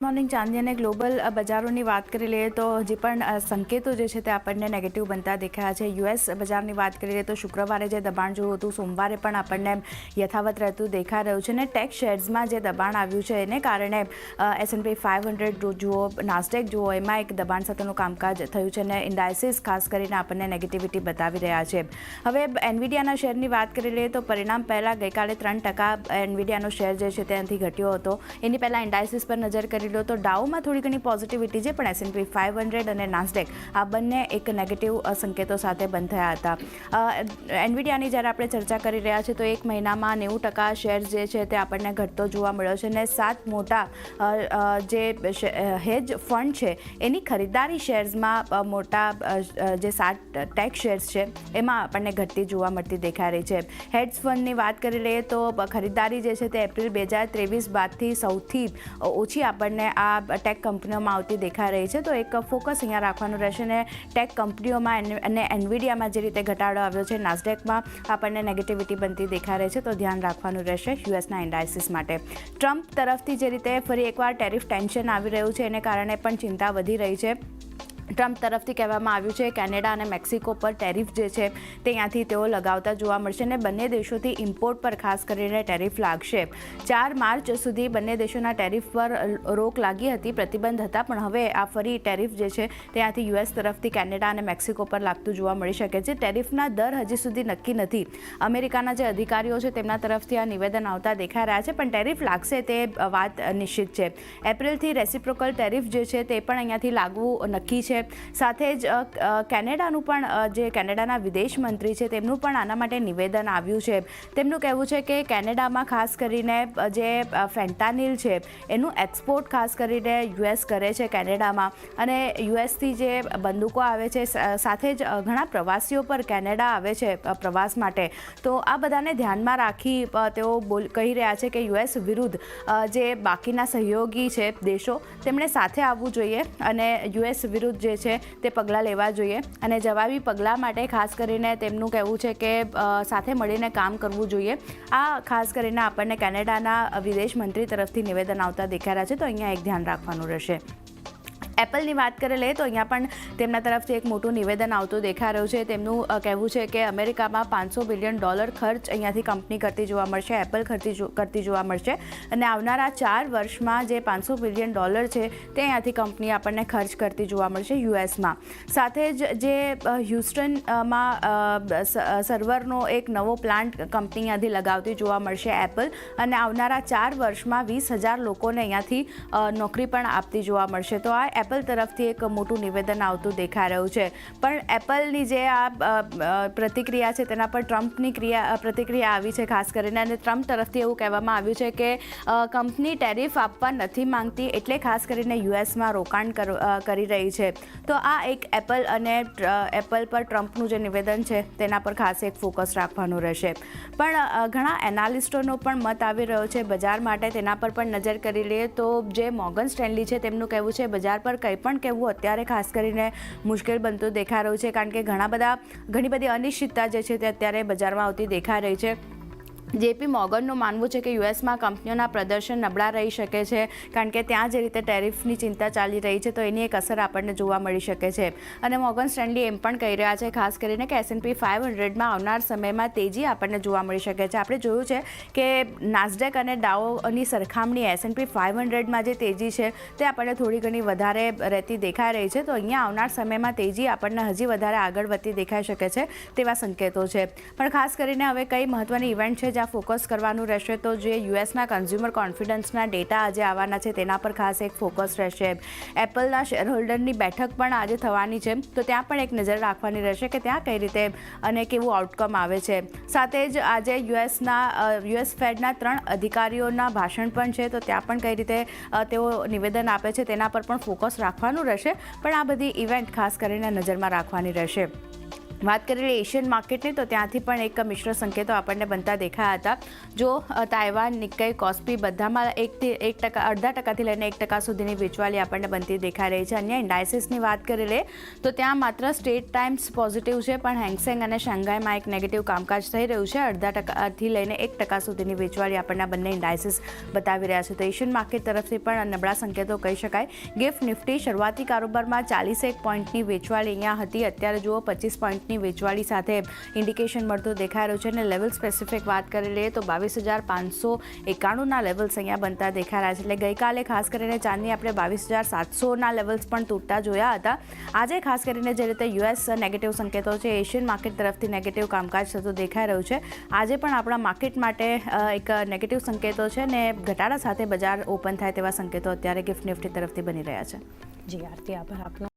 Morning ચાંદી અને global બજારોની વાત કરી લઈએ તો હજી પણ સંકેતો જે છે તે આપણને નેગેટિવ બનતા દેખાયા છે. યુએસ બજારની વાત કરી લઈએ તો શુક્રવારે જે દબાણ જોયું હતું સોમવારે પણ આપણને યથાવત રહેતું દેખાઈ રહ્યું છે અને ટેક શેર્સમાં જે દબાણ આવ્યું છે એને કારણે S&P 500 જુઓ, નાસ્ડેક જુઓ, એમાં એક દબાણ સાથેનું કામકાજ થયું છે અને ઇન્ડાઇસીસ ખાસ કરીને આપણને નેગેટિવિટી બતાવી રહ્યા છે. હવે એનવીડિયાના શેરની વાત કરી લઈએ તો પરિણામ પહેલાં ગઈકાલે 3% એનવીડિયાનો શેર જે છે ત્યાંથી ઘટ્યો હતો. એની પહેલાં ઇન્ડાઇસીસ પર નજર કરી તો ડાઉમાં થોડી ઘણી પોઝિટિવિટી છે, પણ S&P 500 અને નાસ્ડેક આ બંને એક નેગેટિવ સંકેતો સાથે બંધ થયા હતા. એનવીડિયાની જ્યારે આપણે ચર્ચા કરી રહ્યા છીએ તો એક મહિનામાં 90% શેર જે છે તે આપણને ઘટતો જોવા મળ્યો છે અને 7 મોટા જે હેજ ફંડ છે એની ખરીદારી શેર્સમાં મોટા જે 7 ટેક શેર્સ છે એમાં આપણને ઘટતી જોવા મળતી દેખાઈ રહી છે. હેજ ફંડની વાત કરી લઈએ તો ખરીદારી જે છે તે એપ્રિલ 2023 બાદથી સૌથી ઓછી આપણને આ ટેક કંપનીઓમાં આવતી દેખાઈ રહી છે. તો એક ફોકસ અહીંયા રાખવાનું રહેશે અને ટેક કંપનીઓમાં અને એનવીડિયામાં જે રીતે ઘટાડો આવ્યો છે, નાસ્ડેકમાં આપણને નેગેટિવિટી બનતી દેખાઈ રહી છે, તો ધ્યાન રાખવાનું રહેશે યુએસના ઇન્ડાઇસીસ માટે. ટ્રમ્પ તરફથી જે રીતે ફરી એકવાર ટેરિફ ટેન્શન આવી રહ્યું છે એને કારણે પણ ચિંતા વધી રહી છે. ટ્રમ્પ તરફથી કહેવામાં આવ્યું છે કેનેડા અને મેક્સિકો પર ટેરિફ જે છે તે ત્યાંથી તેઓ લગાવતા જોવા મળશે અને બંને દેશોથી ઇમ્પોર્ટ પર ખાસ કરીને ટેરિફ લાગશે. 4 માર્ચ સુધી બંને દેશોના ટેરિફ પર રોક લાગી હતી, પ્રતિબંધ હતા, પણ હવે આ ફરી ટેરિફ જે છે ત્યાંથી યુએસ તરફથી કેનેડા અને મેક્સિકો પર લાગતું જોવા મળી શકે છે. ટેરિફના દર હજી સુધી નક્કી નથી. અમેરિકાના જે અધિકારીઓ છે તેમના તરફથી આ નિવેદન આવતા દેખાઈ રહ્યા છે, પણ ટેરિફ લાગશે તે વાત નિશ્ચિત છે. એપ્રિલથી રેસિપ્રોકલ ટેરિફ જે છે તે પણ અહીંયાથી લાગવું નક્કી છે. સાથે જ કેનેડાનું પણ જે કેનેડાના વિદેશ મંત્રી છે તેમનું પણ આના માટે નિવેદન આવ્યું છે. તેમનું કહેવું છે કે કેનેડામાં ખાસ કરીને જે ફેન્ટાનિલ છે એનું એક્સપોર્ટ ખાસ કરીને યુએસ કરે છે કેનેડામાં, અને યુએસથી જે બંદૂકો આવે છે, સાથે જ ઘણા પ્રવાસીઓ પર કેનેડા આવે છે પ્રવાસ માટે. તો આ બધાને ધ્યાનમાં રાખી તેઓ કહી રહ્યા છે કે યુએસ વિરુદ્ધ જે બાકીના સહયોગી છે દેશો તેમણે સાથે આવવું જોઈએ અને યુએસ વિરુદ્ધ જે છે તે પગલાં લેવા જોઈએ અને જવાબી પગલાં માટે ખાસ કરીને તેમનું કહેવું છે કે સાથે મળીને કામ કરવું જોઈએ. આ ખાસ કરીને આપણને કેનેડાના વિદેશ મંત્રી તરફથી નિવેદન આવતા દેખાઈ રહ્યા છે, તો અહીંયા એક ધ્યાન રાખવાનું રહેશે. એપલની વાત કરી લઈએ તો અહીંયા પણ તેમના તરફથી એક મોટું નિવેદન આવતું દેખાઈ રહ્યું છે. તેમનું કહેવું છે કે અમેરિકામાં $500 બિલિયન ખર્ચ અહીંયાથી કંપની કરતી જોવા મળશે, એપલ કરતી જોવા મળશે અને આવનારા 4 વર્ષમાં જે $500 બિલિયન છે તે અહીંયાથી કંપની આપણને ખર્ચ કરતી જોવા મળશે યુએસમાં. સાથે જ જે હ્યુસ્ટનમાં સર્વરનો એક નવો પ્લાન્ટ કંપની અહીંયાથી લગાવતી જોવા મળશે એપલ, અને આવનારા 4 વર્ષમાં 20,000 લોકોને અહીંયાથી નોકરી પણ આપતી જોવા મળશે. તો આ એપલ તરફથી એક મોટું નિવેદન આવતું દેખાઈ રહ્યું છે. પણ એપલની જે આ પ્રતિક્રિયા છે તેના પર ટ્રમ્પની પ્રતિક્રિયા આવી છે ખાસ કરીને, અને ટ્રમ્પ તરફથી એવું કહેવામાં આવ્યું છે કે કંપની ટેરિફ આપવા નથી માંગતી એટલે ખાસ કરીને યુએસમાં રોકાણ કરી રહી છે. તો આ એક એપલ અને એપલ પર ટ્રમ્પનું જે નિવેદન છે તેના પર ખાસ એક ફોકસ રાખવાનું રહેશે. પણ ઘણા એનાલિસ્ટોનો પણ મત આવી રહ્યો છે બજાર માટે, તેના પર પણ નજર કરી લઈએ તો જે મોર્ગન સ્ટેનલી છે તેમનું કહેવું છે બજાર પર કંઈ પણ કહેવું અત્યારે ખાસ કરીને મુશ્કેલ બનતું દેખાઈ રહ્યું છે, કારણ કે ઘણી બધી અનિશ્ચિતતા જે છે તે અત્યારે બજારમાં આવતી દેખાઈ રહી છે. જેપી મોર્ગનનું માનવું છે કે યુએસમાં કંપનીઓના પ્રદર્શન નબળા રહી શકે છે, કારણ કે ત્યાં જે રીતે ટેરિફની ચિંતા ચાલી રહી છે તો એની એક અસર આપણને જોવા મળી શકે છે. અને મોર્ગન સ્ટેનલી એમ પણ કહી રહ્યા છે ખાસ કરીને કે S&P 500માં આવનાર સમયમાં તેજી આપણને જોવા મળી શકે છે. આપણે જોયું છે કે નાસ્ડેક અને ડાઓની સરખામણી S&P 500માં જે તેજી છે તે આપણને થોડી ઘણી વધારે રહેતી દેખાઈ રહી છે. તો અહીંયા આવનાર સમયમાં તેજી આપણને હજી વધારે આગળ વધતી દેખાઈ શકે છે તેવા સંકેતો છે. પણ ખાસ કરીને હવે કઈ મહત્વની ઇવેન્ટ છે ફોકસ કરવાનું રહેશે તો જે યુએસના કન્ઝ્યુમર કોન્ફિડન્સના ડેટા આજે આવવાના છે તેના પર ખાસ એક ફોકસ રહેશે. એપલના શેરહોલ્ડરની બેઠક પણ આજે થવાની છે, તો ત્યાં પણ એક નજર રાખવાની રહેશે કે ત્યાં કઈ રીતે અને કેવું આઉટકમ આવે છે. સાથે જ આજે યુએસ ફેડના 3 અધિકારીઓના ભાષણ પણ છે, તો ત્યાં પણ કઈ રીતે તેઓ નિવેદન આપે છે તેના પર પણ ફોકસ રાખવાનું રહેશે. પણ આ બધી ઇવેન્ટ ખાસ કરીને નજરમાં રાખવાની રહેશે. વાત કરીએ એશિયન માર્કેટની તો ત્યાંથી પણ એક મિશ્ર સંકેતો આપણને બનતા દેખાયા હતા. જો તાઇવાન, નિક્કાઈ, કોસ્પી બધામાં 1% 0.5%થી લઈને 1% સુધીની વેચવાલી આપણને બનતી દેખાઈ રહી છે. અન્ય ઇન્ડાઇસીસની વાત કરી લઈએ તો ત્યાં માત્ર સ્ટ્રેટ ટાઈમ્સ પોઝિટિવ છે, પણ હેંગસેંગ અને શાંઘાઈમાં એક નેગેટિવ કામકાજ થઈ રહ્યું છે. 0.5%થી લઈને 1% સુધીની વેચવાલી આપણને બંને ઇન્ડાઇસીસ બતાવી રહ્યા છે. તો એશિયન માર્કેટ તરફથી પણ નબળા સંકેતો કહી શકાય. ગિફ્ટ નિફ્ટી શરૂઆતી કારોબારમાં 41 પોઈન્ટની વેચવાલી અહીંયા હતી. અત્યારે જુઓ 25 પોઈન્ટની વેચવાળી સાથે ઇન્ડિકેશન મળતું દેખાઈ રહ્યું છે. અને લેવલ સ્પેસિફિક વાત કરી લઈએ તો 22,591ના લેવલ્સ અહીંયા બનતા દેખાઈ રહ્યા છે. એટલે ગઈકાલે ખાસ કરીને ચાંદની આપણે 22,700ના લેવલ્સ પણ તૂટતા જોયા હતા. આજે ખાસ કરીને જે રીતે યુએસ નેગેટિવ સંકેતો છે, એશિયન માર્કેટ તરફથી નેગેટિવ કામકાજ થતું દેખાઈ રહ્યું છે. આજે પણ આપણા માર્કેટ માટે એક નેગેટિવ સંકેતો છે ને ઘટાડા સાથે બજાર ઓપન થાય તેવા સંકેતો અત્યારે ગિફ્ટ નિફ્ટી તરફથી બની રહ્યા છે. જી આરતી, આભાર આપનો.